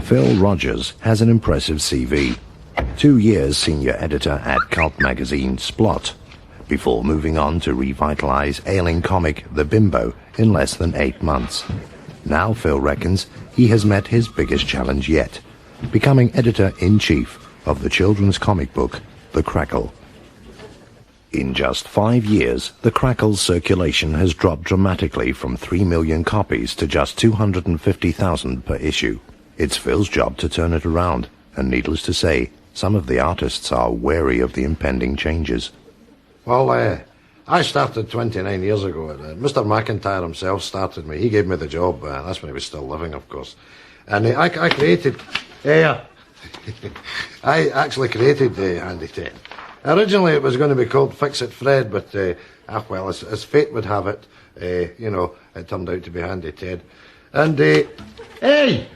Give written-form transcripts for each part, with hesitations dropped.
Phil Rogers has an impressive CV. 2 years senior editor at cult magazine Splot, before moving on to revitalize ailing comic The Bimbo in less than 8 months. Now Phil reckons he has met his biggest challenge yet, becoming editor-in-chief of the children's comic book The Crackle. In just 5 years, The Crackle's circulation has dropped dramatically from 3 million copies to just 250,000 per issue. It's Phil's job to turn it around, and needless to say, some of the artists are wary of the impending changes. Well, I started 29 years ago. Mr. McIntyre himself started me. He gave me the job. That's when he was still living, of course. And I created... I actually created Handy Ted. Originally it was going to be called Fix It Fred, but, well, as fate would have it, you know, it turned out to be Handy Ted. And, hey!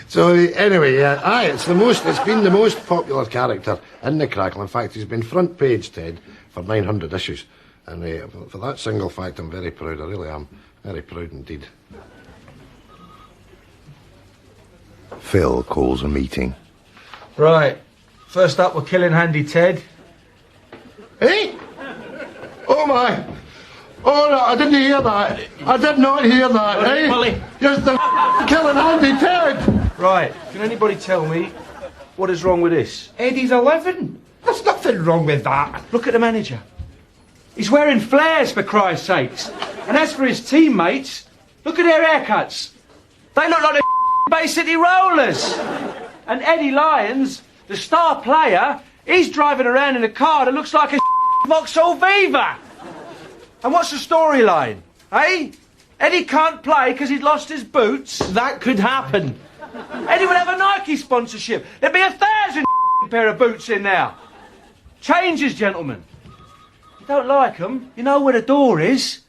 So, anyway, it's been the most popular character in the Crackle. In fact, he's been front page Ted for 900 issues. And for that single fact, I'm very proud. I really am. Very proud indeed. Phil calls a meeting. Right. First up, we're killing Handy Ted. Hey! Oh, my! Oh, no, I didn't hear that. I did not hear that, eh? Willie. Just the killing Handy Ted! Right. Can anybody tell me what is wrong with this? Eddie's 11. There's nothing wrong with that. Look at the manager. He's wearing flares, for Christ's sakes. And as for his teammates, look at their haircuts. They look like the Bay City Rollers. And Eddie Lyons, the star player, he's driving around in a car that looks like a Vauxhall Viva. And what's the storyline, eh? Eddie can't play because he'd lost his boots? That could happen. Eddie would have a Nike sponsorship. There'd be 1,000 pair of boots in there. Changes, gentlemen. You don't like them, you know where the door is.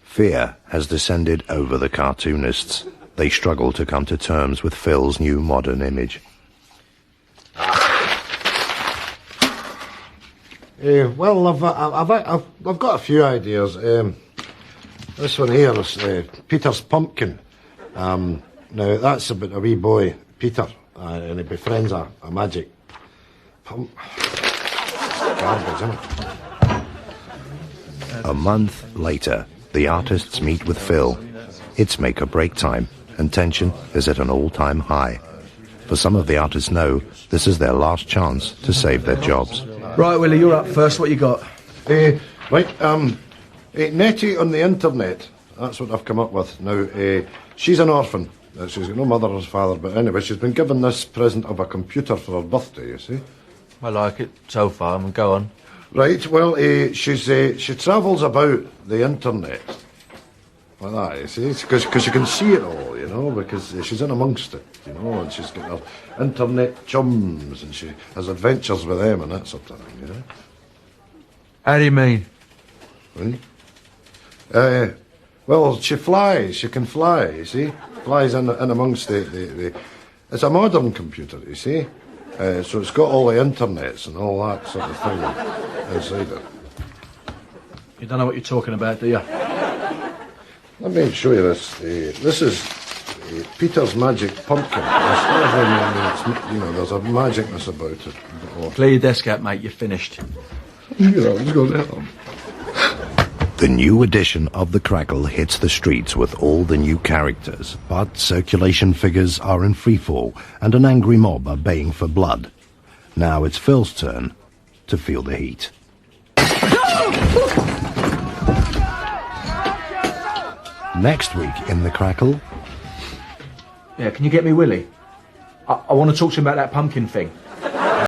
Fear has descended over the cartoonists. They struggle to come to terms with Phil's new modern image. Well, I've got a few ideas. This one here is Peter's Pumpkin. Now, that's about a wee boy, Peter, and he befriends a magic garbage, isn't it? A month later, the artists meet with Phil. It's make-or-break time, and tension is at an all-time high. For some of the artists know this is their last chance to save their jobs. Right, Willie, you're up first. What you got? Nettie on the internet. That's what I've come up with. Now, she's an orphan. She's got no mother or father, but anyway, she's been given this present of a computer for her birthday, you see. I like it so far. Go on. Right, well, she travels about the internet. Like that, you see, because you can see it all, you know, because she's in amongst it, you know, and she's got her internet chums, and she has adventures with them and that sort of thing, you know. How do you mean? Right? Well, she flies, she can fly, you see, flies in amongst the it's a modern computer, you see, so it's got all the internets and all that sort of thing inside it. You don't know what you're talking about, do you? Let me show you this. This is Peter's Magic Pumpkin. You know, there's a magicness about it. Clear your desk out, mate. You're finished. Let's go there. The new edition of The Crackle hits the streets with all the new characters, but circulation figures are in freefall, and an angry mob are baying for blood. Now it's Phil's turn to feel the heat. Next week in The Crackle... Yeah, can you get me Willie? I want to talk to him about that pumpkin thing.